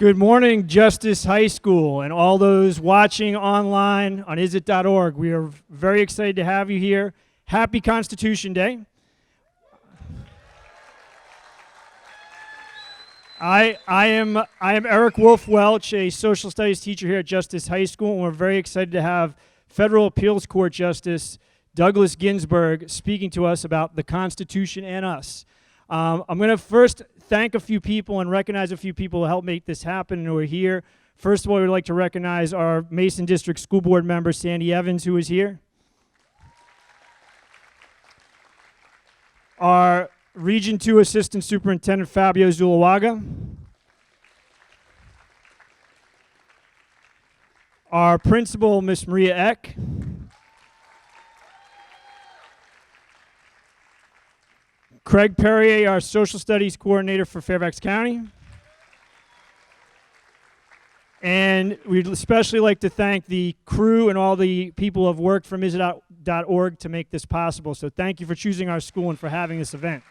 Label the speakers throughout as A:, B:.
A: Good morning, Justice High School, and all those watching online on isit.org. We are very excited to have you here. Happy Constitution Day. I am Eric Wolf Welch, a social studies teacher here at Justice High School, and we're very excited to have Federal Appeals Court Justice Douglas Ginsburg speaking to us about the Constitution and us. I'm going to first thank a few people and recognize a few people who helped make this happen and who are here. First of all, we'd like to recognize our Mason District School Board member, Sandy Evans, who is here. Our Region 2 Assistant Superintendent, Fabio Zulawaga. Our Principal, Miss Maria Eck. Craig Perrier, our Social Studies Coordinator for Fairfax County. And we'd especially like to thank the crew and all the people who have worked from isit.org to make this possible. So thank you for choosing our school and for having this event.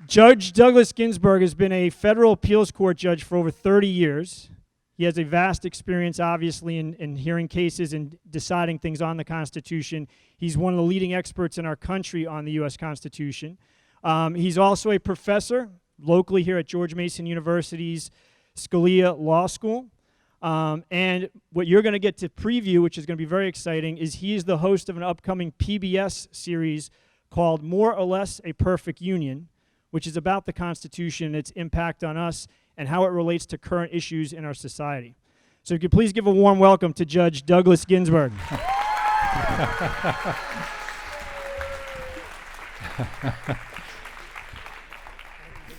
A: Judge Douglas Ginsburg has been a federal appeals court judge for over 30 years. He has a vast experience, obviously, in hearing cases and deciding things on the Constitution. He's one of the leading experts in our country on the U.S. Constitution. He's also a professor locally here at George Mason University's Scalia Law School. And what you're going to get to preview, which is going to be very exciting, is he is the host of an upcoming PBS series called More or Less a Perfect Union, which is about the Constitution and its impact on us and how it relates to current issues in our society. So if you could please give a warm welcome to Judge Douglas Ginsburg.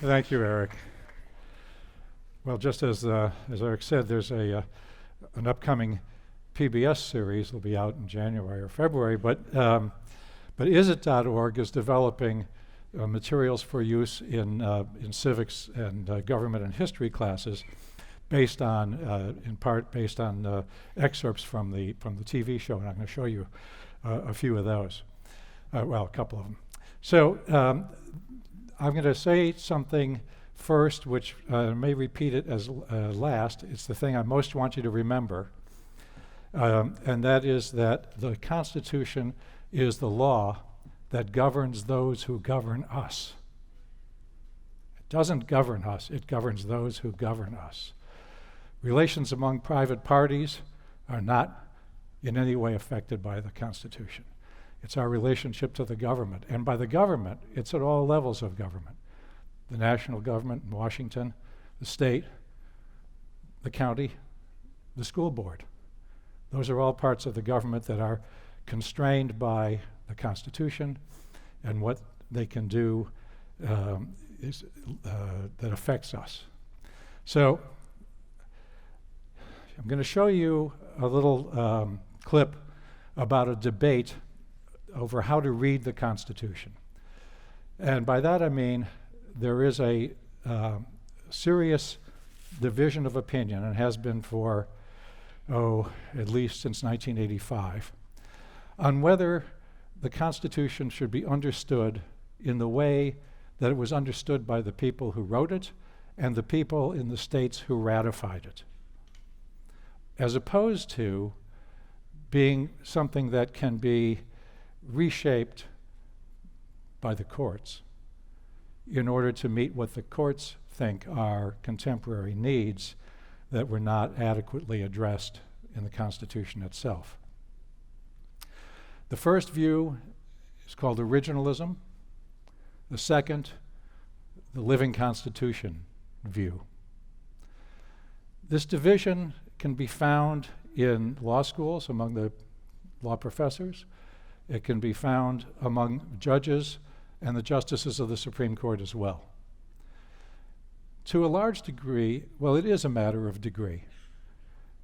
B: Thank you, Eric. Well, just as Eric said, there's an upcoming PBS series will be out in January or February, but isit.org is developing materials for use in civics and government and history classes, based on, in part, based on excerpts from the TV show, and I'm going to show you a few of those. Well, a couple of them. So I'm going to say something first, which may repeat it as last. It's the thing I most want you to remember, and that is that the Constitution is the law that governs those who govern us. It doesn't govern us, it governs those who govern us. Relations among private parties are not in any way affected by the Constitution. It's our relationship to the government. And by the government, it's at all levels of government. The national government in Washington, the state, the county, the school board. Those are all parts of the government that are constrained by the Constitution, and what they can do that affects us. So I'm going to show you a little clip about a debate over how to read the Constitution. And by that I mean there is a serious division of opinion, and has been for, at least since 1985, on whether the Constitution should be understood in the way that it was understood by the people who wrote it and the people in the states who ratified it, as opposed to being something that can be reshaped by the courts in order to meet what the courts think are contemporary needs that were not adequately addressed in the Constitution itself. The first view is called Originalism. The second, the Living Constitution view. This division can be found in law schools among the law professors. It can be found among judges and the justices of the Supreme Court as well. To a large degree, well, it is a matter of degree.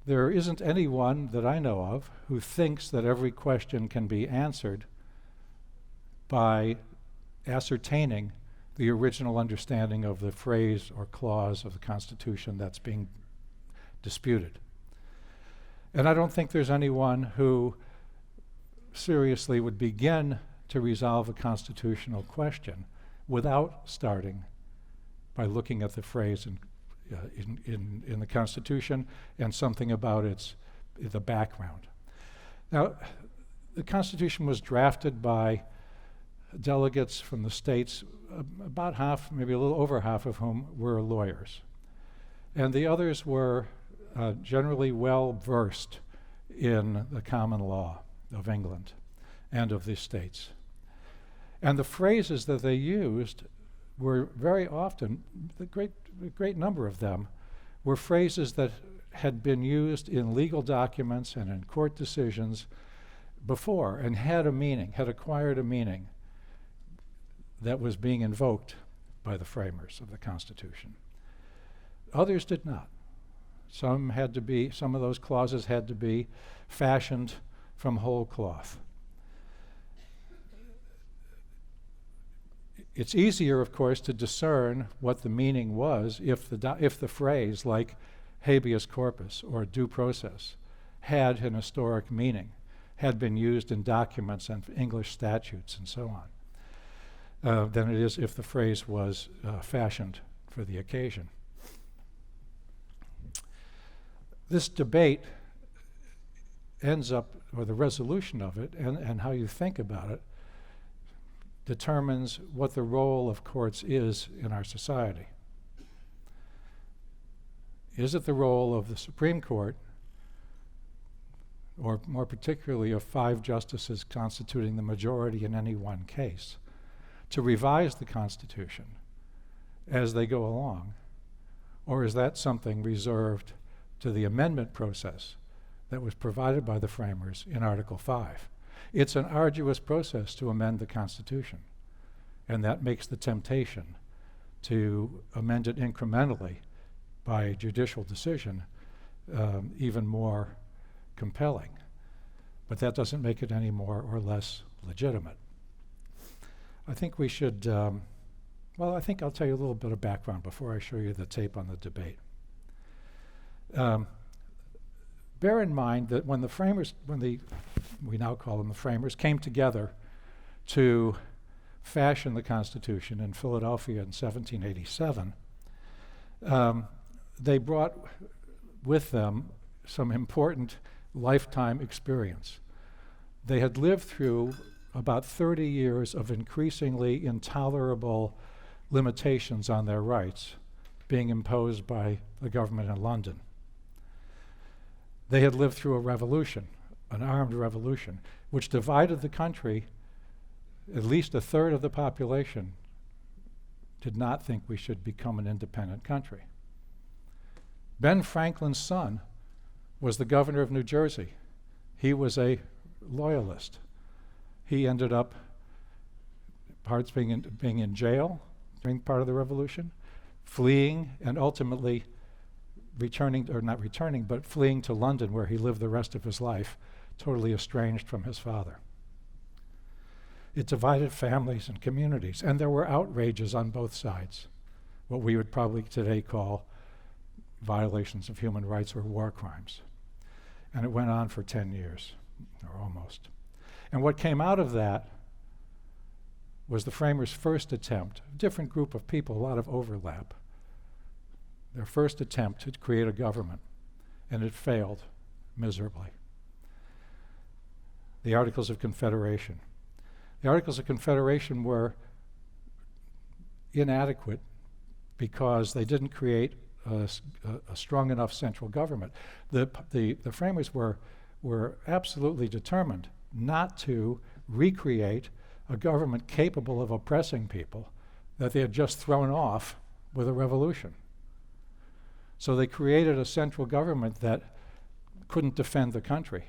B: There isn't anyone that I know of who thinks that every question can be answered by ascertaining the original understanding of the phrase or clause of the Constitution that's being disputed. And I don't think there's anyone who seriously would begin to resolve a constitutional question without starting by looking at the phrase in the Constitution and something about the background. Now, the Constitution was drafted by delegates from the states, about half, maybe a little over half of whom were lawyers. And the others were generally well versed in the common law of England and of the states. And the phrases that they used were very often, the great number of them, were phrases that had been used in legal documents and in court decisions before and had a meaning, had acquired a meaning that was being invoked by the framers of the Constitution. Others did not. Some of those clauses had to be fashioned from whole cloth. It's easier, of course, to discern what the meaning was if the phrase like habeas corpus or due process had an historic meaning, had been used in documents and English statutes and so on, than it is if the phrase was fashioned for the occasion. This debate ends up, or the resolution of it, and how you think about it, determines what the role of courts is in our society. Is it the role of the Supreme Court, or more particularly of 5 justices constituting the majority in any one case, to revise the Constitution as they go along? Or is that something reserved to the amendment process that was provided by the framers in Article 5? It's an arduous process to amend the Constitution, and that makes the temptation to amend it incrementally by judicial decision even more compelling. But that doesn't make it any more or less legitimate. I think we should, I think I'll tell you a little bit of background before I show you the tape on the debate. Bear in mind that when we now call them the framers, came together to fashion the Constitution in Philadelphia in 1787, they brought with them some important lifetime experience. They had lived through about 30 years of increasingly intolerable limitations on their rights being imposed by the government in London. They had lived through a revolution, an armed revolution, which divided the country. At least a third of the population did not think we should become an independent country. Ben Franklin's son was the governor of New Jersey. He was a loyalist. He ended up being in jail during part of the revolution, fleeing, and ultimately fleeing to London, where he lived the rest of his life, totally estranged from his father. It divided families and communities, and there were outrages on both sides, what we would probably today call violations of human rights or war crimes. And it went on for 10 years, or almost. And what came out of that was the framers' first attempt, a different group of people, a lot of overlap, their first attempt to create a government, and it failed miserably. The Articles of Confederation. The Articles of Confederation were inadequate because they didn't create a strong enough central government. The framers were absolutely determined not to recreate a government capable of oppressing people that they had just thrown off with a revolution. So they created a central government that couldn't defend the country,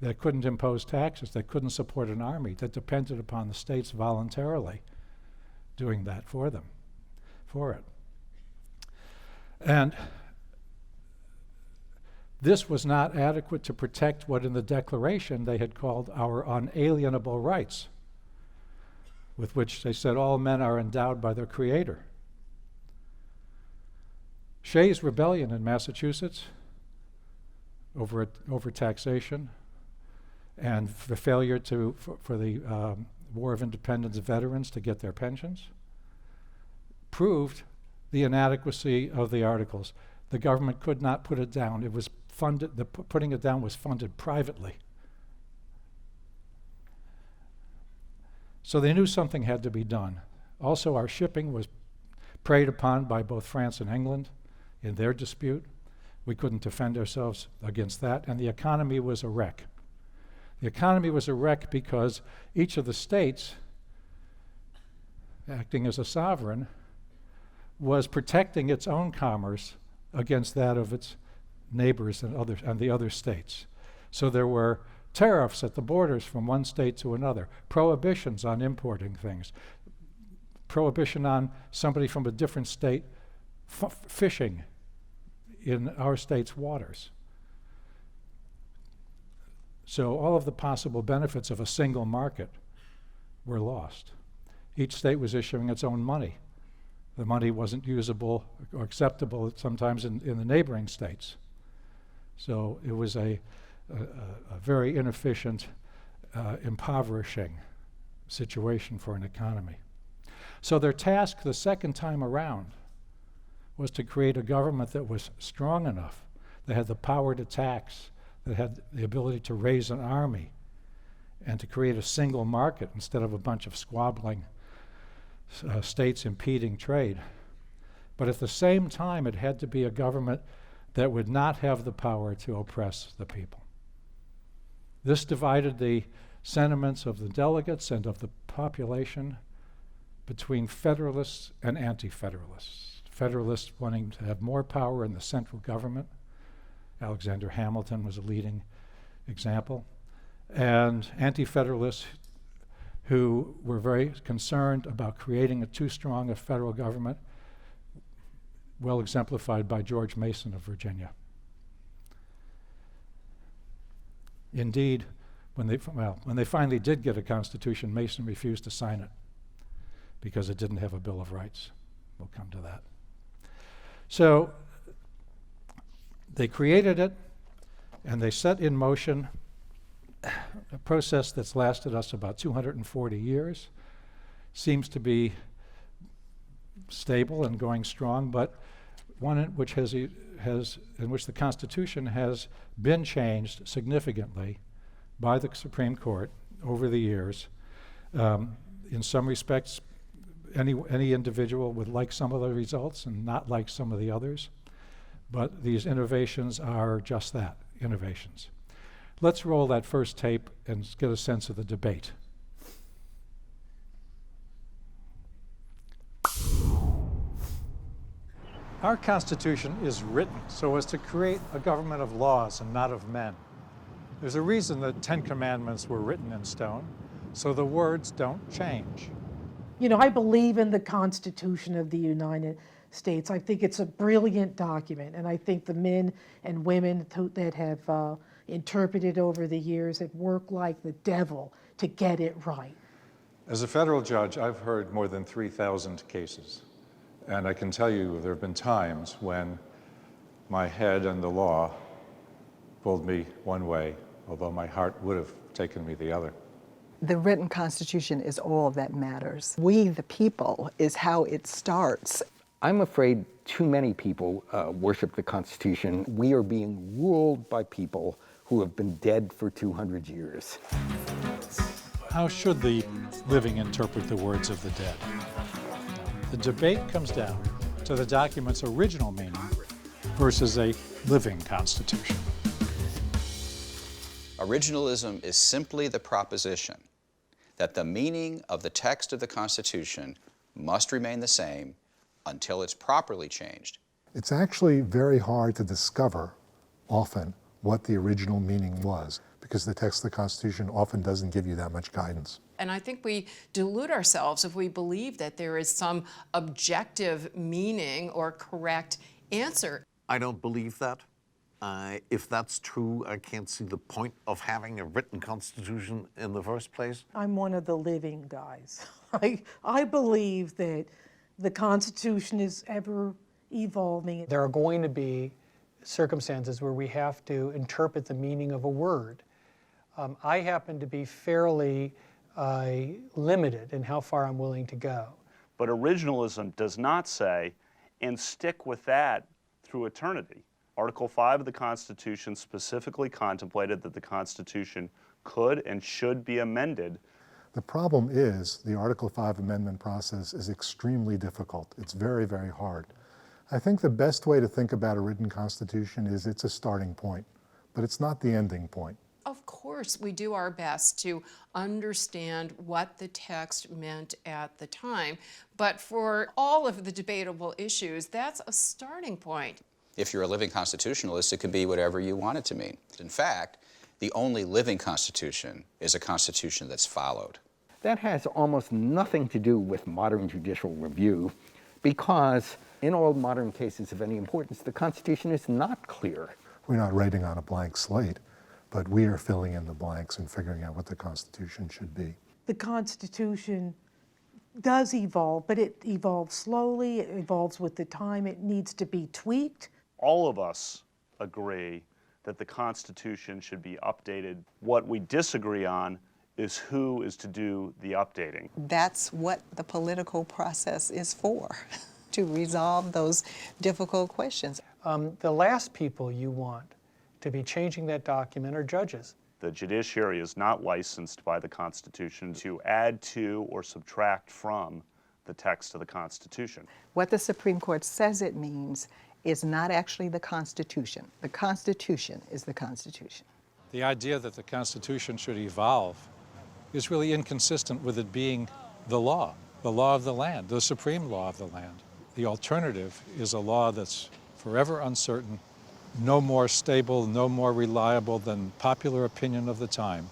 B: that couldn't impose taxes, that couldn't support an army, that depended upon the states voluntarily doing that for it. And this was not adequate to protect what in the Declaration they had called our unalienable rights, with which they said all men are endowed by their Creator. Shays' Rebellion in Massachusetts over taxation and the failure for the War of Independence veterans to get their pensions proved the inadequacy of the Articles. The government could not put it down. It was funded, putting it down was funded privately. So they knew something had to be done. Also, our shipping was preyed upon by both France and England in their dispute. We couldn't defend ourselves against that, and the economy was a wreck. The economy was a wreck because each of the states, acting as a sovereign, was protecting its own commerce against that of its neighbors and the other states. So there were tariffs at the borders from one state to another, prohibitions on importing things, prohibition on somebody from a different state fishing in our state's waters. So all of the possible benefits of a single market were lost. Each state was issuing its own money. The money wasn't usable or acceptable sometimes in the neighboring states. So it was a very inefficient, impoverishing situation for an economy. So their task the second time around was to create a government that was strong enough, that had the power to tax, that had the ability to raise an army, and to create a single market instead of a bunch of squabbling states impeding trade. But at the same time, it had to be a government that would not have the power to oppress the people. This divided the sentiments of the delegates and of the population between Federalists and Anti-Federalists. Federalists wanting to have more power in the central government. Alexander Hamilton was a leading example. And Anti-Federalists who were very concerned about creating too strong a federal government, well exemplified by George Mason of Virginia. Indeed, when they finally did get a constitution, Mason refused to sign it because it didn't have a Bill of Rights. We'll come to that. So they created it, and they set in motion a process that's lasted us about 240 years. Seems to be stable and going strong, but one in which in which the Constitution has been changed significantly by the Supreme Court over the years. In some respects, any individual would like some of the results and not like some of the others, but these innovations are just that, innovations. Let's roll that first tape and get a sense of the debate. Our Constitution is written so as to create a government of laws and not of men. There's a reason the 10 Commandments were written in stone, so the words don't change.
C: You know, I believe in the Constitution of the United States. I think it's a brilliant document, and I think the men and women that have interpreted over the years have worked like the devil to get it right.
D: As a federal judge, I've heard more than 3,000 cases. And I can tell you there have been times when my head and the law pulled me one way, although my heart would have taken me the other.
E: The written Constitution is all that matters. We, the people, is how it starts.
F: I'm afraid too many people worship the Constitution. We are being ruled by people who have been dead for 200 years.
B: How should the living interpret the words of the dead? The debate comes down to the document's original meaning versus a living constitution.
G: Originalism is simply the proposition that the meaning of the text of the Constitution must remain the same until it's properly changed.
H: It's actually very hard to discover often what the original meaning was, because the text of the Constitution often doesn't give you that much guidance.
I: And I think we delude ourselves if we believe that there is some objective meaning or correct answer.
J: I don't believe that. If that's true, I can't see the point of having a written Constitution in the first place.
C: I'm one of the living guys. I believe that the Constitution is ever evolving.
K: There are going to be circumstances where we have to interpret the meaning of a word. I happen to be fairly limited in how far I'm willing to go.
L: But originalism does not say, and stick with that through eternity. Article 5 of the Constitution specifically contemplated that the Constitution could and should be amended.
H: The problem is the Article 5 amendment process is extremely difficult. It's very, very hard. I think the best way to think about a written constitution is it's a starting point, but it's not the ending point.
I: Of course, we do our best to understand what the text meant at the time, but for all of the debatable issues, that's a starting point.
G: If you're a living constitutionalist, it could be whatever you want it to mean. In fact, the only living constitution is a constitution that's followed.
F: That has almost nothing to do with modern judicial review, because in all modern cases of any importance, the Constitution is not clear.
H: We're not writing on a blank slate, but we are filling in the blanks and figuring out what the Constitution should be.
C: The Constitution does evolve, but it evolves slowly, it evolves with the time, it needs to be tweaked.
L: All of us agree that the Constitution should be updated. What we disagree on is who is to do the updating.
E: That's what the political process is for, to resolve those difficult questions.
K: The last people you want to be changing that document are judges.
L: The judiciary is not licensed by the Constitution to add to or subtract from the text of the Constitution.
E: What the Supreme Court says it means is not actually the Constitution. The Constitution is the Constitution.
B: The idea that the Constitution should evolve is really inconsistent with it being the law of the land, the supreme law of the land. The alternative is a law that's forever uncertain, no more stable, no more reliable than popular opinion of the time.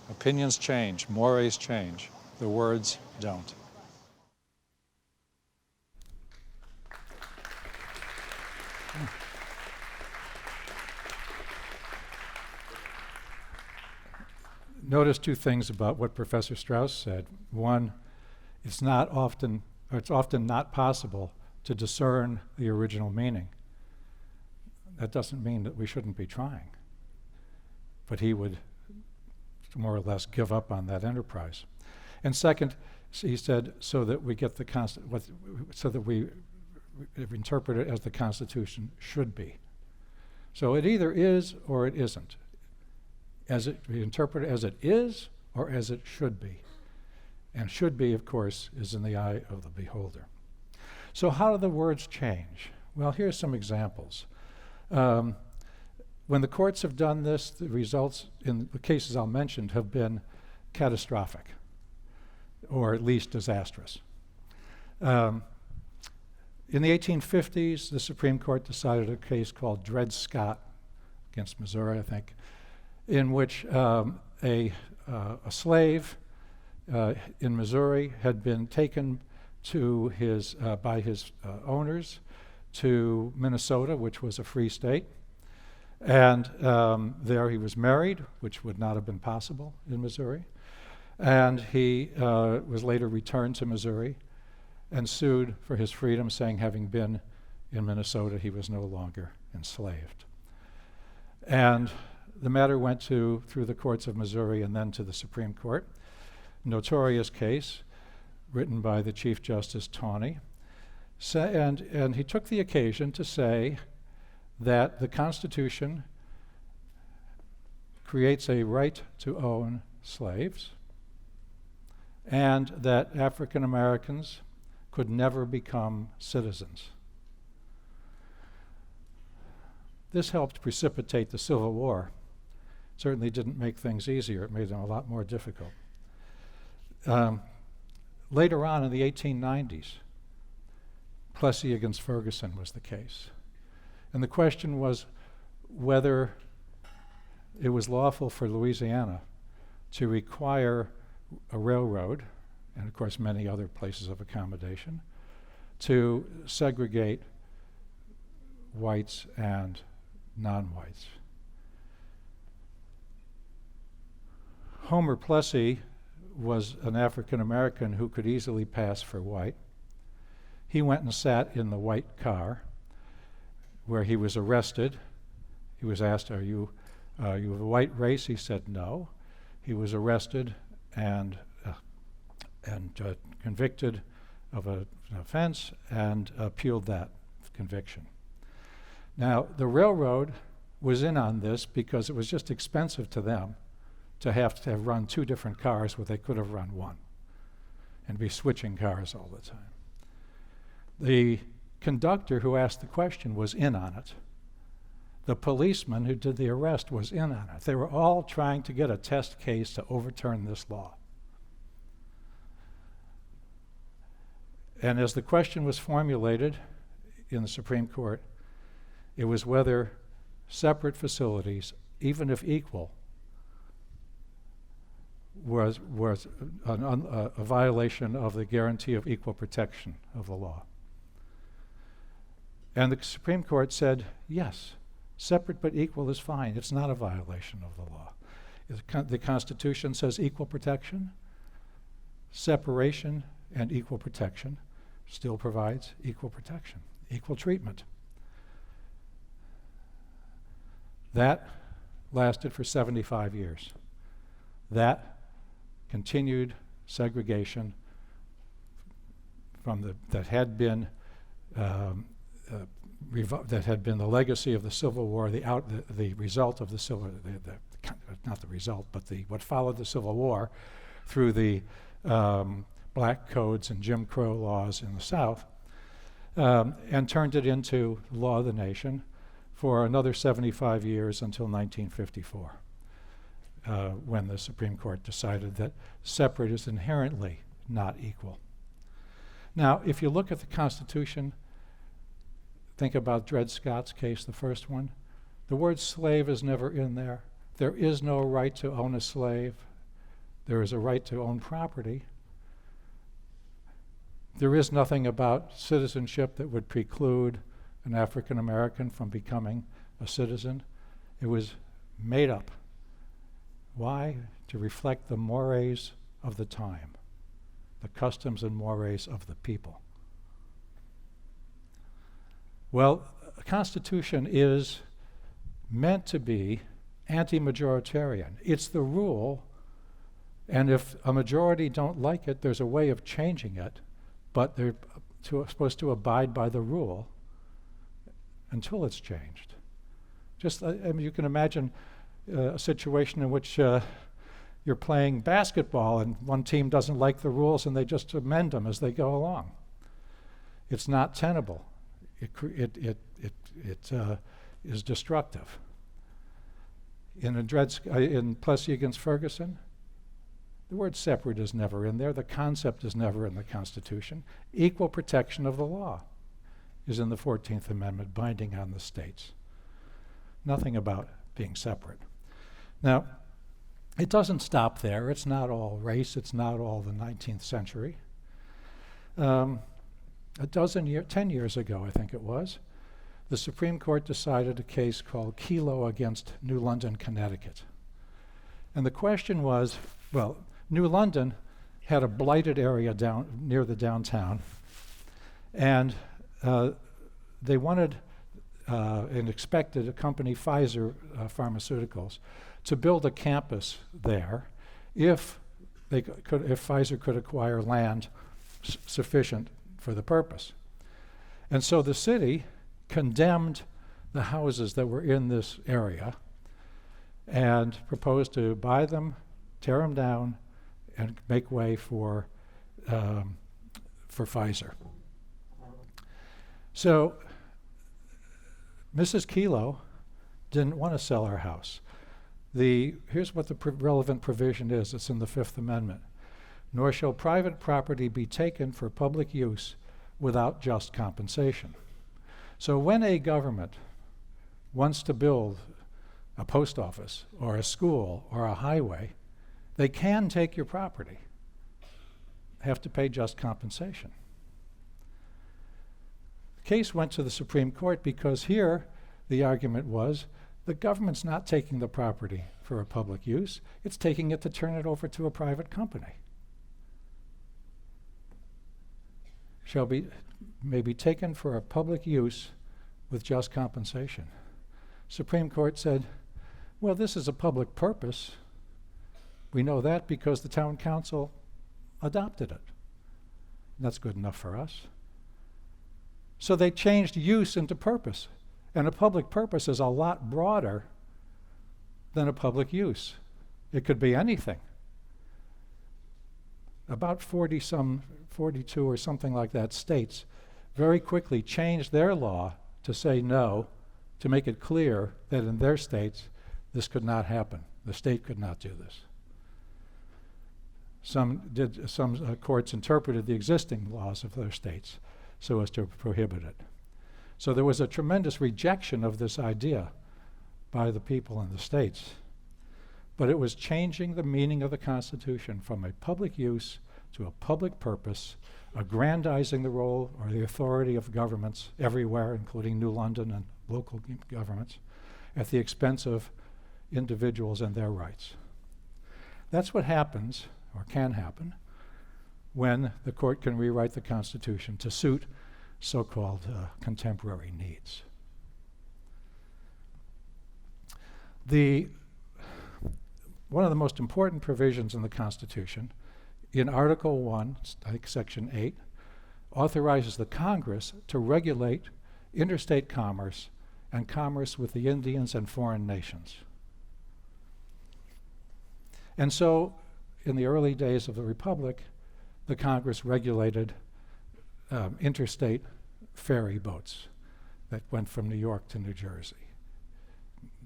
B: Opinions change, mores change, the words don't. Notice two things about what Professor Strauss said. One, it's often not possible to discern the original meaning. That doesn't mean that we shouldn't be trying. But he would more or less give up on that enterprise. And second, he said, so that we get so that we interpret it as the Constitution should be. So it either is or it isn't. We interpret it as it is or as it should be. And should be, of course, is in the eye of the beholder. So how do the words change? Well, here's some examples. When the courts have done this, the results in the cases I'll mention have been catastrophic, or at least disastrous. In the 1850s, the Supreme Court decided a case called Dred Scott against Missouri, I think, in which a slave in Missouri had been taken by his owners to Minnesota, which was a free state. And there he was married, which would not have been possible in Missouri. And he was later returned to Missouri and sued for his freedom, saying having been in Minnesota, he was no longer enslaved. And the matter went through the courts of Missouri and then to the Supreme Court. Notorious case written by the Chief Justice Taney. And he took the occasion to say that the Constitution creates a right to own slaves and that African Americans could never become citizens. This helped precipitate the Civil War. Certainly didn't make things easier. It made them a lot more difficult. Later on in the 1890s, Plessy against Ferguson was the case. And the question was whether it was lawful for Louisiana to require a railroad, and of course many other places of accommodation, to segregate whites and non-whites. Homer Plessy was an African American who could easily pass for white. He went and sat in the white car where he was arrested. He was asked, are you of a white race? He said no. He was arrested and convicted of an offense and appealed that of conviction. Now, the railroad was in on this because it was just expensive to them to have run two different cars where they could have run one and be switching cars all the time. The conductor who asked the question was in on it. The policeman who did the arrest was in on it. They were all trying to get a test case to overturn this law. And as the question was formulated in the Supreme Court, it was whether separate facilities, even if equal, was a violation of the guarantee of equal protection of the law. And the Supreme Court said, yes, separate but equal is fine. It's not a violation of the law. The Constitution says equal protection. Separation and equal protection still provides equal protection, equal treatment. That lasted for 75 years. That continued segregation that had been the legacy of the Civil War, the result of the Civil, not the result, but what followed the Civil War through the black codes and Jim Crow laws in the South, and turned it into law of the nation for another 75 years until 1954, when the Supreme Court decided that separate is inherently not equal. Now, if you look at the Constitution, think about Dred Scott's case, the first one. The word slave is never in there. There is no right to own a slave. There is a right to own property. There is nothing about citizenship that would preclude an African American from becoming a citizen. It was made up. Why? To reflect the mores of the time, the customs and mores of the people. Well, a Constitution is meant to be anti-majoritarian. It's the rule, and if a majority don't like it, there's a way of changing it, but they're supposed to abide by the rule until it's changed. Just, I mean, you can imagine a situation in which you're playing basketball and one team doesn't like the rules and they just amend them as they go along. It's not tenable. It is destructive. In Plessy against Ferguson, the word separate is never in there. The concept is never in the Constitution. Equal protection of the law is in the 14th Amendment, binding on the states. Nothing about being separate. Now, it doesn't stop there. It's not all race. It's not all the 19th century. 10 years ago, I think it was, the Supreme Court decided a case called Kelo against New London, Connecticut. And the question was, well, New London had a blighted area down near the downtown, and they wanted and expected a company, Pfizer Pharmaceuticals, to build a campus there if Pfizer could acquire land sufficient for the purpose. And so the city condemned the houses that were in this area and proposed to buy them, tear them down, and make way for Pfizer. So Mrs. Kelo didn't want to sell her house. Here's what the relevant provision is. It's in the Fifth Amendment. Nor shall private property be taken for public use without just compensation. So when a government wants to build a post office or a school or a highway, they can take your property, have to pay just compensation. The case went to the Supreme Court because here the argument was the government's not taking the property for a public use, it's taking it to turn it over to a private company. May be taken for a public use with just compensation. Supreme Court said, well, this is a public purpose. We know that because the town council adopted it. And that's good enough for us. So they changed use into purpose. And a public purpose is a lot broader than a public use. It could be anything. About 42 or something like that states very quickly changed their law to say no, to make it clear that in their states this could not happen. The state could not do this. Some courts interpreted the existing laws of their states so as to prohibit it. So there was a tremendous rejection of this idea by the people in the states. But it was changing the meaning of the Constitution from a public use to a public purpose, aggrandizing the role or the authority of governments everywhere, including New London and local governments, at the expense of individuals and their rights. That's what happens, or can happen, when the court can rewrite the Constitution to suit so-called contemporary needs. One of the most important provisions in the Constitution, in Article 1, I think Section 8, authorizes the Congress to regulate interstate commerce and commerce with the Indians and foreign nations. And so, in the early days of the Republic, the Congress regulated interstate ferry boats that went from New York to New Jersey.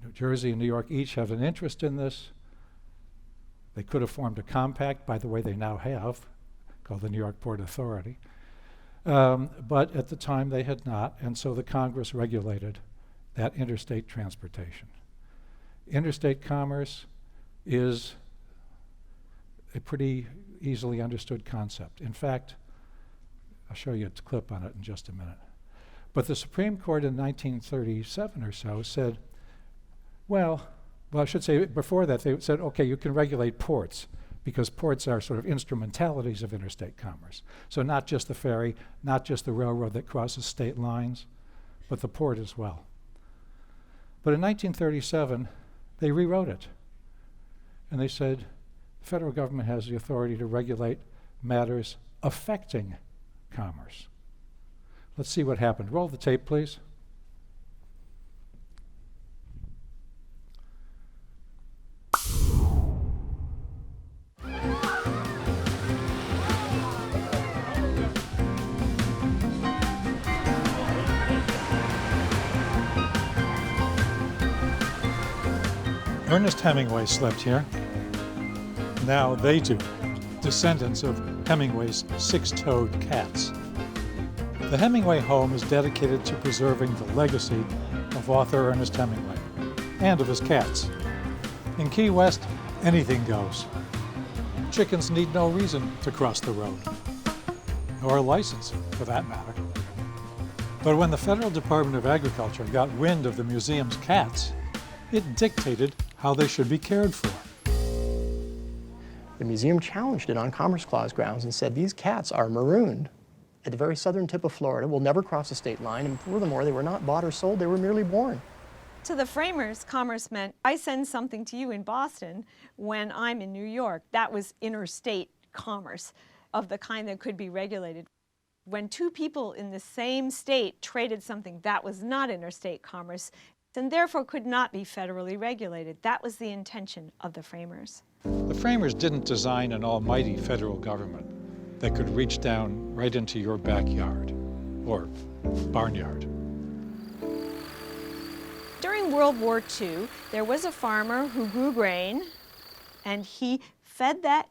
B: New Jersey and New York each have an interest in this. They could have formed a compact, by the way, they now have, called the New York Port Authority. But at the time they had not, and so the Congress regulated that interstate transportation. Interstate commerce is a pretty easily understood concept. In fact, I'll show you a clip on it in just a minute. But the Supreme Court in 1937 or so said, well, I should say before that, they said, okay, you can regulate ports, because ports are sort of instrumentalities of interstate commerce. So not just the ferry, not just the railroad that crosses state lines, but the port as well. But in 1937, they rewrote it. And they said, the federal government has the authority to regulate matters affecting commerce. Let's see what happened. Roll the tape, please. Ernest Hemingway slept here. Now they do, descendants of Hemingway's six-toed cats. The Hemingway home is dedicated to preserving the legacy of author Ernest Hemingway and of his cats. In Key West, anything goes. Chickens need no reason to cross the road, or a license, for that matter. But when the Federal Department of Agriculture got wind of the museum's cats, it dictated how they should be cared for.
M: The museum challenged it on Commerce Clause grounds and said these cats are marooned at the very southern tip of Florida, will never cross a state line, and furthermore, they were not bought or sold, they were merely born.
N: To the framers, commerce meant I send something to you in Boston when I'm in New York. That was interstate commerce of the kind that could be regulated. When two people in the same state traded something, that was not interstate commerce, and therefore could not be federally regulated. That was the intention of the framers.
B: The framers didn't design an almighty federal government that could reach down right into your backyard or barnyard.
N: During World War II, there was a farmer who grew grain, and he fed that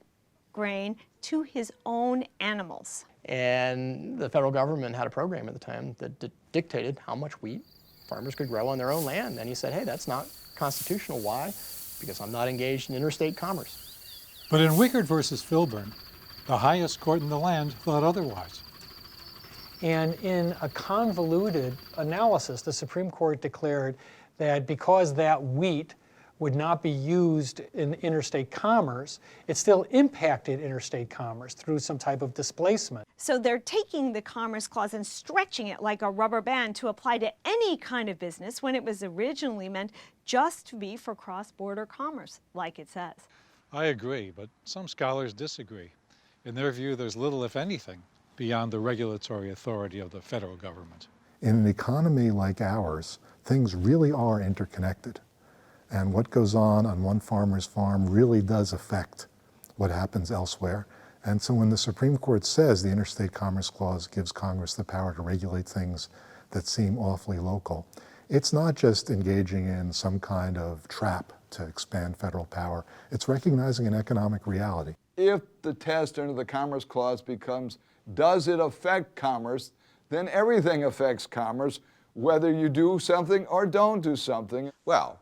N: grain to his own animals.
M: And the federal government had a program at the time that dictated how much wheat farmers could grow on their own land. And he said, hey, that's not constitutional. Why? Because I'm not engaged in interstate commerce.
B: But in Wickard versus Filburn, the highest court in the land thought otherwise.
K: And in a convoluted analysis, the Supreme Court declared that because that wheat would not be used in interstate commerce, it still impacted interstate commerce through some type of displacement.
N: So they're taking the Commerce Clause and stretching it like a rubber band to apply to any kind of business when it was originally meant just to be for cross-border commerce, like it says.
B: I agree, but some scholars disagree. In their view, there's little, if anything, beyond the regulatory authority of the federal government.
H: In an economy like ours, things really are interconnected. And what goes on one farmer's farm really does affect what happens elsewhere. And so when the Supreme Court says the Interstate Commerce Clause gives Congress the power to regulate things that seem awfully local, it's not just engaging in some kind of trap to expand federal power. It's recognizing an economic reality.
O: If the test under the Commerce Clause becomes, does it affect commerce, then everything affects commerce, whether you do something or don't do something.
G: Well,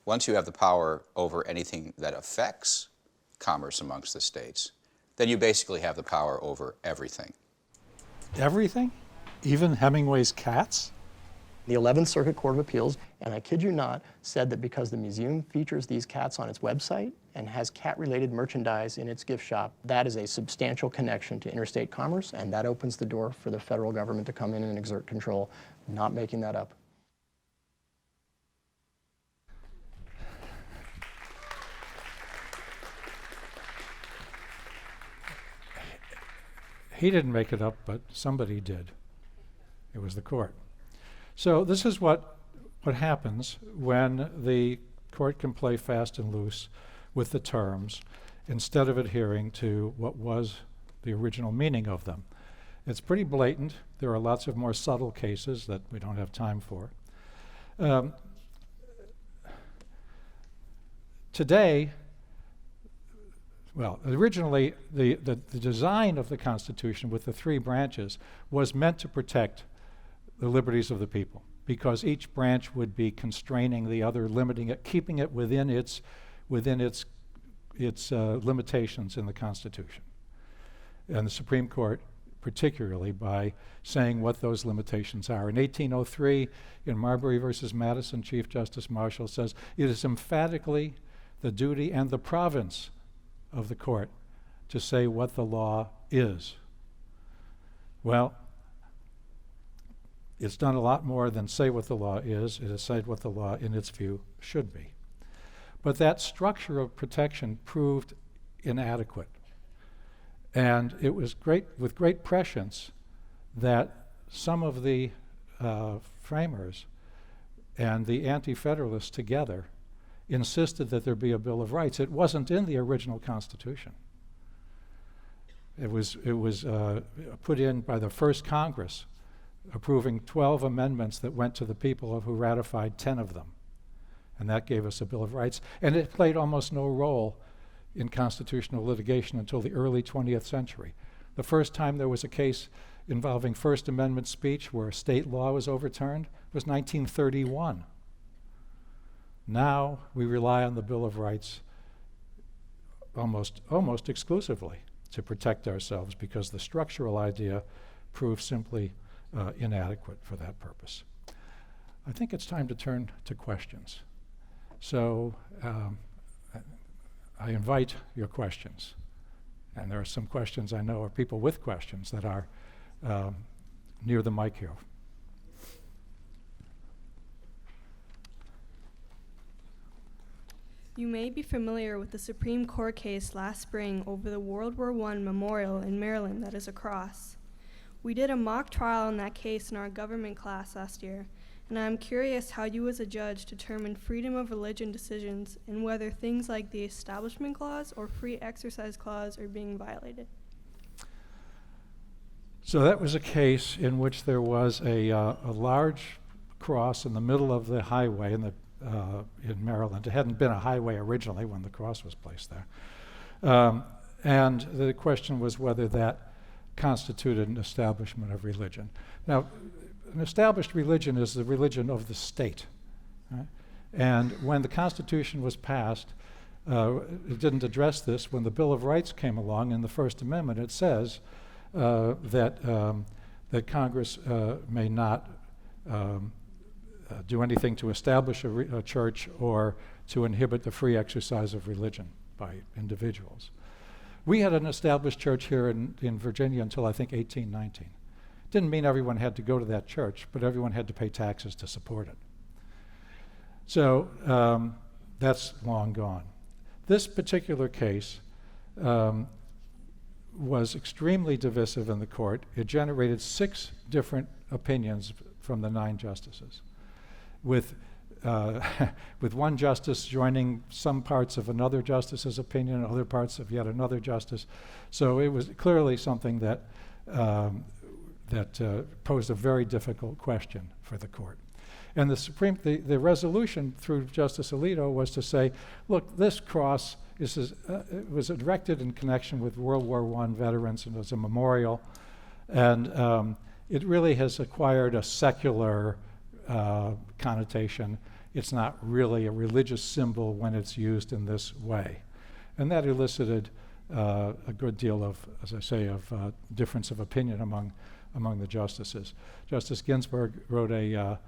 G: once you have the power over anything that affects commerce amongst the states, then you basically have the power over everything.
B: Everything? Even Hemingway's cats?
M: The 11th Circuit Court of Appeals, and I kid you not, said that because the museum features these cats on its website and has cat-related merchandise in its gift shop, that is a substantial connection to interstate commerce, and that opens the door for the federal government to come in and exert control. Not making that up.
B: He didn't make it up, but somebody did. It was the court. So this is what happens when the court can play fast and loose with the terms instead of adhering to what was the original meaning of them. It's pretty blatant. There are lots of more subtle cases that we don't have time for. Today, well, originally the design of the Constitution with the three branches was meant to protect the liberties of the people, because each branch would be constraining the other, limiting it, keeping it within its limitations in the Constitution. And the Supreme Court, particularly, by saying what those limitations are. In 1803, in Marbury versus Madison, Chief Justice Marshall says, "It is emphatically the duty and the province of the court to say what the law is." Well, it's done a lot more than say what the law is. It has said what the law, in its view, should be. But that structure of protection proved inadequate. And it was with great prescience that some of the framers and the Anti-Federalists together insisted that there be a Bill of Rights. It wasn't in the original Constitution. It was put in by the first Congress, approving 12 amendments that went to the people who ratified 10 of them. And that gave us a Bill of Rights. And it played almost no role in constitutional litigation until the early 20th century. The first time there was a case involving First Amendment speech where state law was overturned was 1931. Now we rely on the Bill of Rights almost exclusively to protect ourselves, because the structural idea proved simply inadequate for that purpose. I think it's time to turn to questions. So I invite your questions. And there are some questions I know are people with questions that are near the mic here.
P: You may be familiar with the Supreme Court case last spring over the World War I memorial in Maryland that is a cross. We did a mock trial in that case in our government class last year, and I'm curious how you as a judge determine freedom of religion decisions and whether things like the Establishment Clause or Free Exercise Clause are being violated.
B: So that was a case in which there was a large cross in the middle of the highway in Maryland. It hadn't been a highway originally when the cross was placed there. And the question was whether that constituted an establishment of religion. Now, an established religion is the religion of the state. Right? And when the Constitution was passed, it didn't address this. When the Bill of Rights came along in the First Amendment, it says that Congress may not do anything to establish a church or to inhibit the free exercise of religion by individuals. We had an established church here in Virginia until I think 1819. Didn't mean everyone had to go to that church, but everyone had to pay taxes to support it. So that's long gone. This particular case was extremely divisive in the court. It generated 6 different opinions from the 9 justices, with with one justice joining some parts of another justice's opinion, other parts of yet another justice. So it was clearly something that posed a very difficult question for the court. And the resolution through Justice Alito was to say, look, this cross was erected in connection with World War I veterans and as a memorial, and it really has acquired a secular connotation. It's not really a religious symbol when it's used in this way. And that elicited a good deal of, as I say, of difference of opinion among the justices. Justice Ginsburg wrote a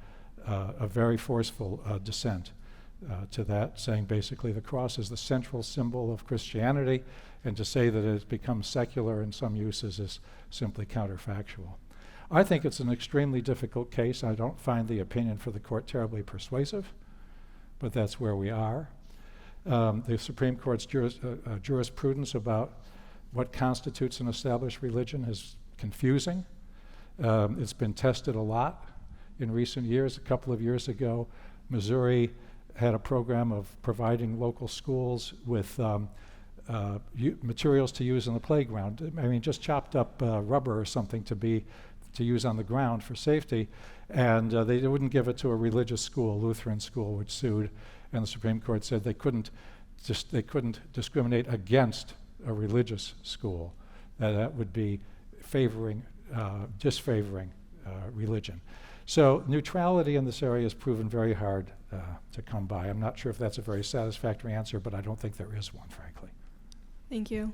B: very forceful dissent to that, saying basically the cross is the central symbol of Christianity, and to say that it has become secular in some uses is simply counterfactual. I think it's an extremely difficult case. I don't find the opinion for the court terribly persuasive, but that's where we are. The Supreme Court's jurisprudence about what constitutes an established religion is confusing. It's been tested a lot in recent years. A couple of years ago, Missouri had a program of providing local schools with materials to use in the playground. I mean, just chopped up rubber or something to use on the ground for safety, and they wouldn't give it to a religious school, Lutheran school, which sued, and the Supreme Court said they couldn't discriminate against a religious school. That would be disfavoring religion. So neutrality in this area has proven very hard to come by. I'm not sure if that's a very satisfactory answer, but I don't think there is one, frankly.
P: Thank you.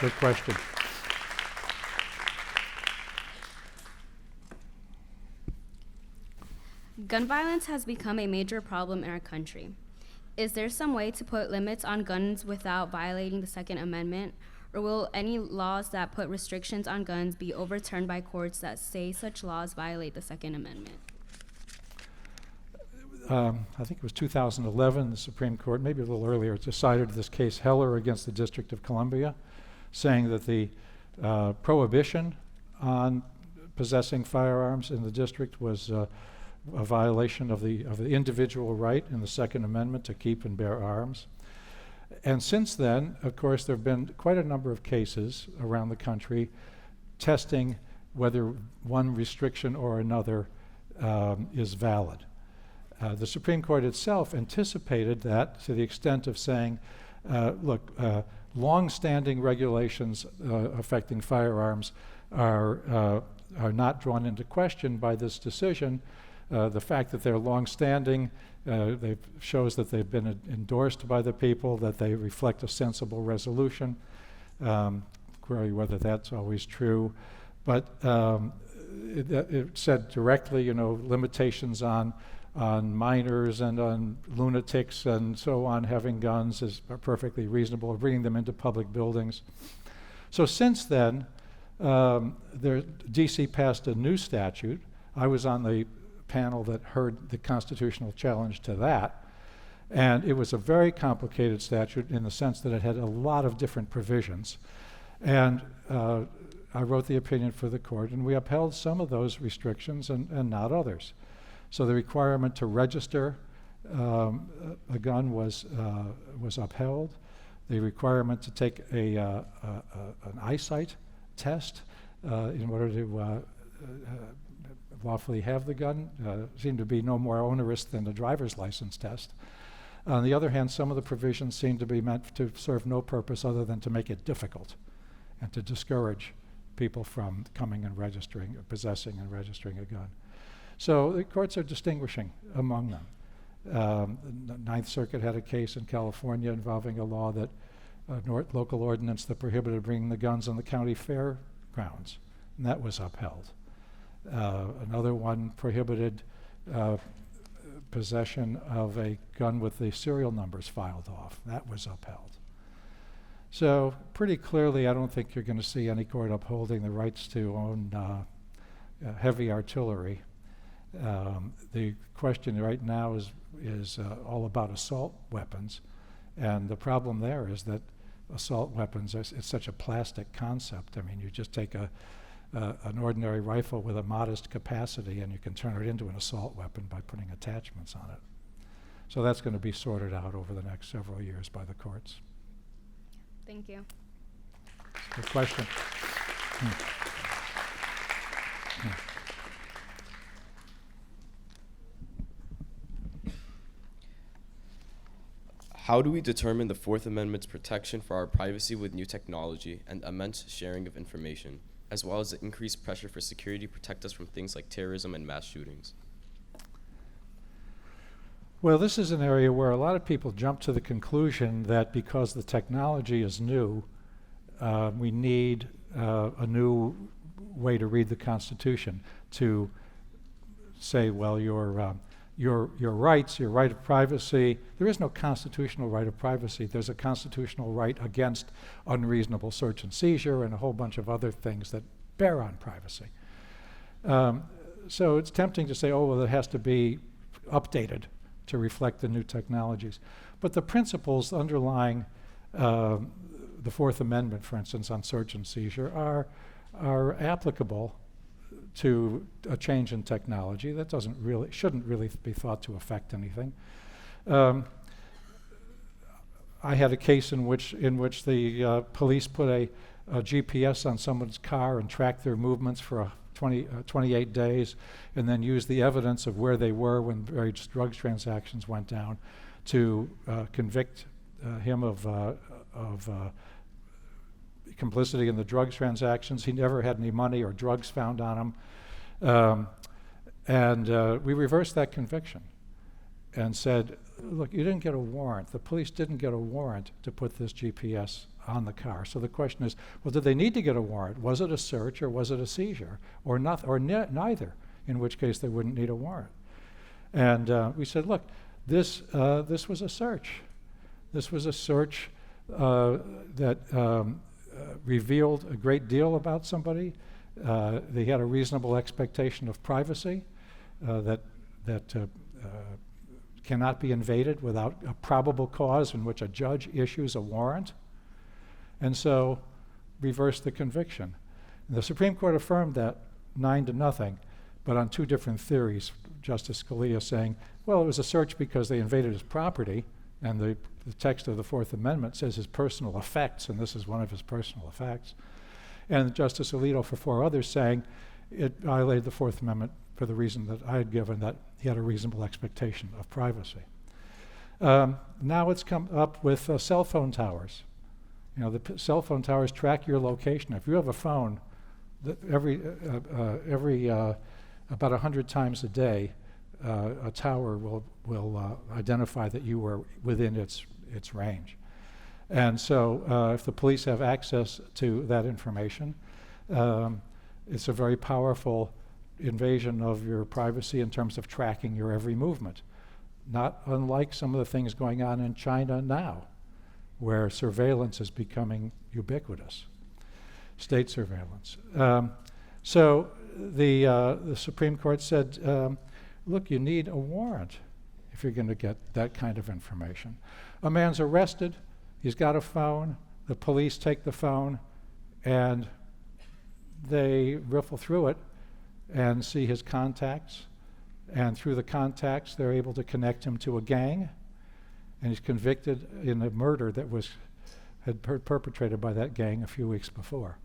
B: Good question.
Q: Gun violence has become a major problem in our country. Is there some way to put limits on guns without violating the Second Amendment? Or will any laws that put restrictions on guns be overturned by courts that say such laws violate the Second Amendment?
B: I think it was 2011, the Supreme Court, maybe a little earlier, decided this case Heller against the District of Columbia, saying that the prohibition on possessing firearms in the district was a violation of the individual right in the Second Amendment to keep and bear arms. And since then, of course, there have been quite a number of cases around the country testing whether one restriction or another is valid. The Supreme Court itself anticipated that to the extent of saying, look, long-standing regulations affecting firearms are not drawn into question by this decision. The fact that they're long-standing shows that they've been endorsed by the people, that they reflect a sensible resolution. Query whether that's always true. But it said directly, limitations on minors and on lunatics and so on having guns is perfectly reasonable, bringing them into public buildings. So since then, DC passed a new statute. I was on the panel that heard the constitutional challenge to that, and it was a very complicated statute in the sense that it had a lot of different provisions. And I wrote the opinion for the court, and we upheld some of those restrictions and not others. So the requirement to register a gun was upheld. The requirement to take an eyesight test in order to lawfully have the gun seemed to be no more onerous than the driver's license test. On the other hand, some of the provisions seemed to be meant to serve no purpose other than to make it difficult and to discourage people from coming and registering, possessing and registering a gun. So the courts are distinguishing among them. The Ninth Circuit had a case in California involving a law that local ordinance that prohibited bringing the guns on the county fairgrounds, and that was upheld. Another one prohibited possession of a gun with the serial numbers filed off. That was upheld. So pretty clearly, I don't think you're going to see any court upholding the rights to own heavy artillery. The question right now is all about assault weapons, and the problem there is that assault weapons it's such a plastic concept. I mean, you just take a an ordinary rifle with a modest capacity, and you can turn it into an assault weapon by putting attachments on it. So that's going to be sorted out over the next several years by the courts.
Q: Thank you.
B: Good question.
R: How do we determine the Fourth Amendment's protection for our privacy with new technology and immense sharing of information, as well as the increased pressure for security to protect us from things like terrorism and mass shootings?
B: Well, this is an area where a lot of people jump to the conclusion that because the technology is new, we need a new way to read the Constitution to say, well, your rights, your right of privacy, there is no constitutional right of privacy. There's a constitutional right against unreasonable search and seizure and a whole bunch of other things that bear on privacy. So it's tempting to say, oh, well, it has to be updated to reflect the new technologies. But the principles underlying the Fourth Amendment, for instance, on search and seizure are applicable to a change in technology that shouldn't really be thought to affect anything. I had a case in which the police put a GPS on someone's car and tracked their movements for 28 days, and then used the evidence of where they were when various drug transactions went down to convict him of complicity in the drug transactions. He never had any money or drugs found on him. And we reversed that conviction and said, look, you didn't get a warrant. The police didn't get a warrant to put this GPS on the car. So the question is, well, did they need to get a warrant? Was it a search or was it a seizure? Or neither, in which case they wouldn't need a warrant. And we said, look, this was a search. This was a search that revealed a great deal about somebody. They had a reasonable expectation of privacy that cannot be invaded without a probable cause in which a judge issues a warrant. And so reversed the conviction. And the Supreme Court affirmed that 9-0, but on two different theories. Justice Scalia saying, well, it was a search because they invaded his property, and the text of the Fourth Amendment says his personal effects, and this is one of his personal effects. And Justice Alito, for 4 others, saying it violated the Fourth Amendment for the reason that I had given, that he had a reasonable expectation of privacy. Now it's come up with cell phone towers. You know, the cell phone towers track your location. If you have a phone, every about 100 times a day, a tower will identify that you were within its range. And so if the police have access to that information, it's a very powerful invasion of your privacy in terms of tracking your every movement. Not unlike some of the things going on in China now, where surveillance is becoming ubiquitous, state surveillance. So the Supreme Court said, look, you need a warrant if you're going to get that kind of information. A man's arrested, he's got a phone, the police take the phone, and they riffle through it and see his contacts, and through the contacts they're able to connect him to a gang, and he's convicted in a murder that had perpetrated by that gang a few weeks before.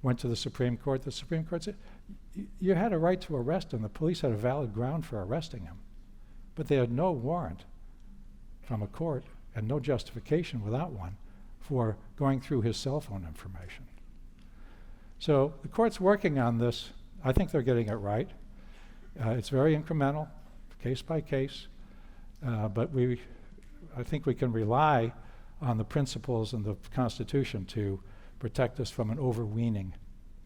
B: Went to the Supreme Court. The Supreme Court said, you had a right to arrest him. The police had a valid ground for arresting him, but they had no warrant from a court and no justification without one for going through his cell phone information. So the court's working on this. I think they're getting it right. It's very incremental, case by case, but I think we can rely on the principles in the Constitution to protect us from an overweening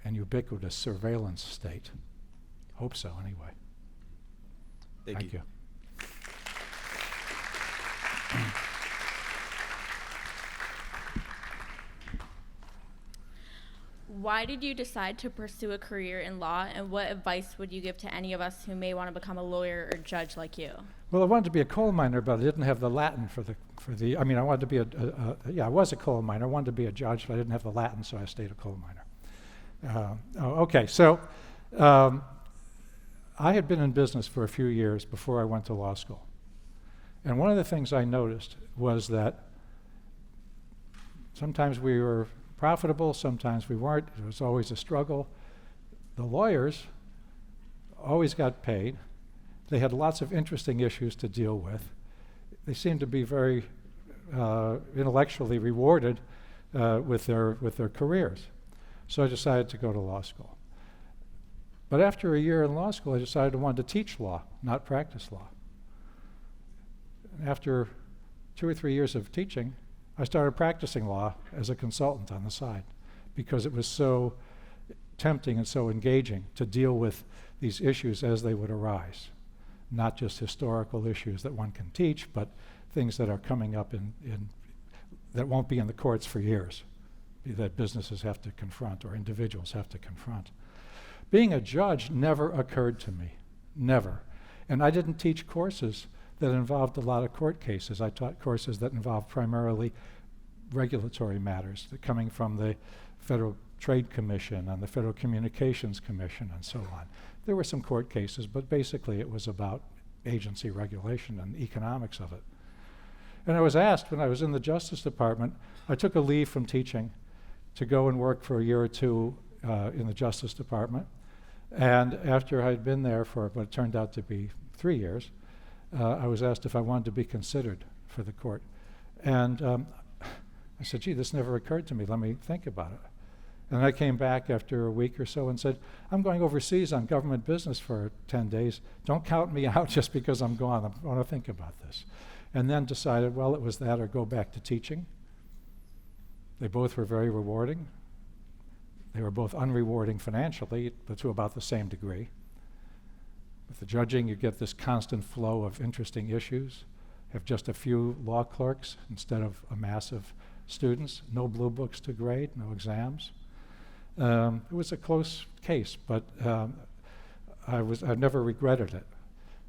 B: and ubiquitous surveillance state. Hope so, anyway. Thank you.
S: Why did you decide to pursue a career in law, and what advice would you give to any of us who may want to become a lawyer or judge like you?
B: Well, I wanted to be a coal miner, but I didn't have the Latin I mean, I wanted to be I was a coal miner. I wanted to be a judge, but I didn't have the Latin, so I stayed a coal miner. Okay, so I had been in business for a few years before I went to law school. And one of the things I noticed was that sometimes we were profitable, sometimes we weren't. It was always a struggle. The lawyers always got paid. They had lots of interesting issues to deal with. They seemed to be very intellectually rewarded with their careers. So I decided to go to law school. But after a year in law school, I decided I wanted to teach law, not practice law. After 2 or 3 years of teaching, I started practicing law as a consultant on the side because it was so tempting and so engaging to deal with these issues as they would arise. Not just historical issues that one can teach, but things that are coming up that won't be in the courts for years, that businesses have to confront or individuals have to confront. Being a judge never occurred to me, never. And I didn't teach courses that involved a lot of court cases. I taught courses that involved primarily regulatory matters coming from the Federal Trade Commission and the Federal Communications Commission and so on. There were some court cases, but basically it was about agency regulation and economics of it. And I was asked when I was in the Justice Department, I took a leave from teaching to go and work for a year or two in the Justice Department. And after I'd been there for what turned out to be 3 years, I was asked if I wanted to be considered for the court. And I said, gee, this never occurred to me. Let me think about it. And I came back after a week or so and said, I'm going overseas on government business for 10 days. Don't count me out just because I'm gone. I want to think about this. And then decided, well, it was that or go back to teaching. They both were very rewarding. They were both unrewarding financially, but to about the same degree. With the judging, you get this constant flow of interesting issues. Have just a few law clerks instead of a mass of students. No blue books to grade, no exams. It was a close case, but I've never regretted it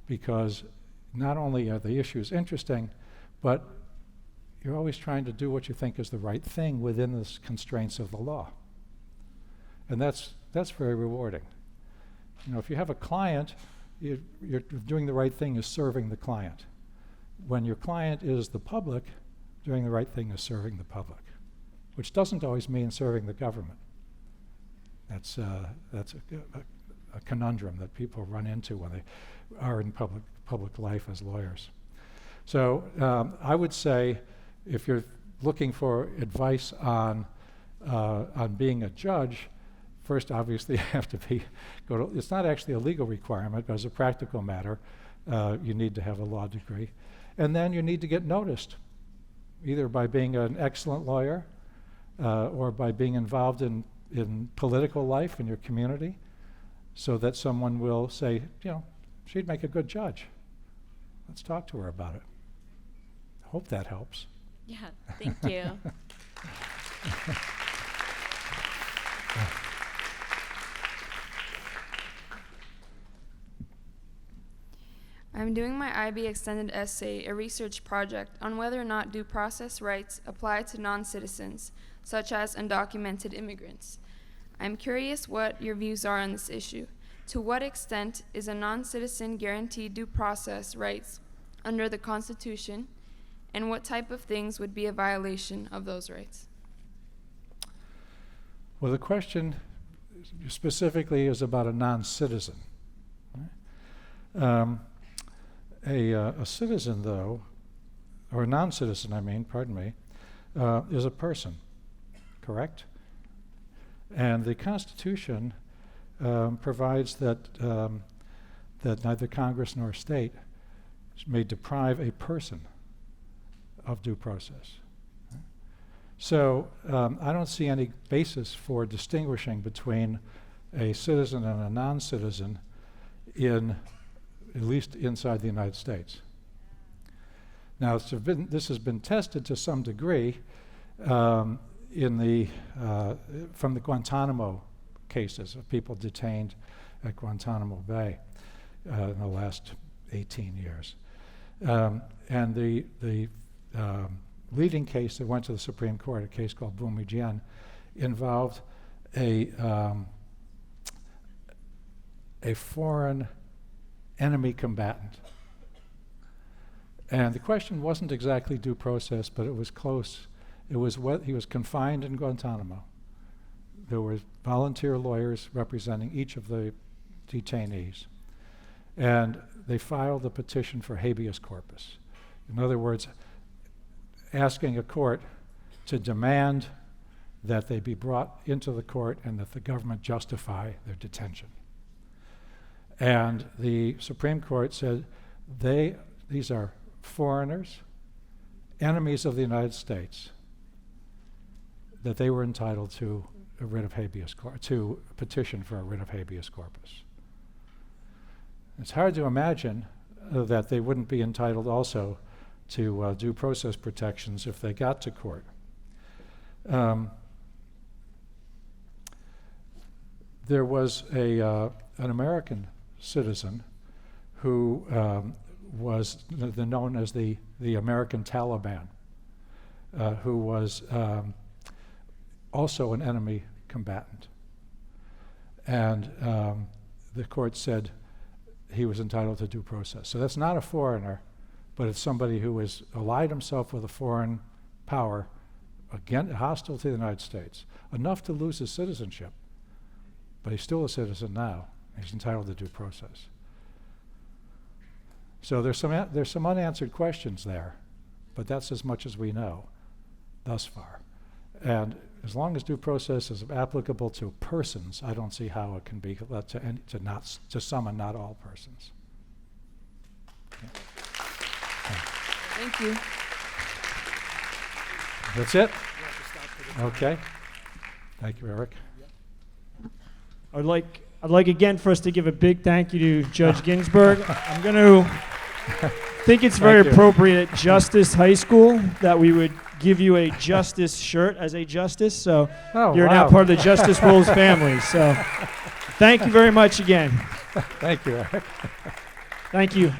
B: because not only are the issues interesting, but you're always trying to do what you think is the right thing within the constraints of the law. And that's very rewarding. You know, if you have a client, you're doing the right thing is serving the client. When your client is the public, doing the right thing is serving the public, which doesn't always mean serving the government. That's a conundrum that people run into when they are in public life as lawyers. So I would say if you're looking for advice on being a judge, first, obviously, you have to it's not actually a legal requirement, but as a practical matter, you need to have a law degree. And then you need to get noticed, either by being an excellent lawyer or by being involved in political life in your community, so that someone will say, you know, she'd make a good judge. Let's talk to her about it. I hope that helps.
S: Yeah, thank you.
T: I'm doing my IB extended essay, a research project, on whether or not due process rights apply to non-citizens, such as undocumented immigrants. I'm curious what your views are on this issue. To what extent is a non-citizen guaranteed due process rights under the Constitution, and what type of things would be a violation of those rights?
B: Well, the question specifically is about a non-citizen. Right? A citizen, though, or a non-citizen, is a person, correct? And the Constitution provides that neither Congress nor state may deprive a person of due process. So I don't see any basis for distinguishing between a citizen and a non-citizen at least inside the United States. Now, this has been tested to some degree from the Guantanamo cases of people detained at Guantanamo Bay in the last 18 years. And the leading case that went to the Supreme Court, a case called Boumidienne, involved a foreign enemy combatant. And the question wasn't exactly due process, but it was close. It was what he was confined in Guantanamo. There were volunteer lawyers representing each of the detainees. And they filed a petition for habeas corpus. In other words, asking a court to demand that they be brought into the court and that the government justify their detention. And the Supreme Court said these are foreigners, enemies of the United States, that they were entitled to a writ of habeas corpus, to petition for a writ of habeas corpus. It's hard to imagine that they wouldn't be entitled also to due process protections if they got to court. There was an American citizen who was known as the American Taliban, who was also an enemy combatant. And the court said he was entitled to due process. So that's not a foreigner, but it's somebody who has allied himself with a foreign power, again, hostile to the United States, enough to lose his citizenship, but he's still a citizen now. He's entitled to due process. So there's some unanswered questions there, but that's as much as we know thus far. And as long as due process is applicable to persons, I don't see how it can be to some and not all persons. Okay.
T: Thank you.
B: That's it? Okay. Thank you, Eric.
A: I'd like again for us to give a big thank you to Judge Ginsburg. I'm going to think it's very appropriate at Justice High School that we would give you a justice shirt as a justice. So you're now part of the Justice Rules family. So thank you very much again.
B: Thank you, Eric.
A: Thank you.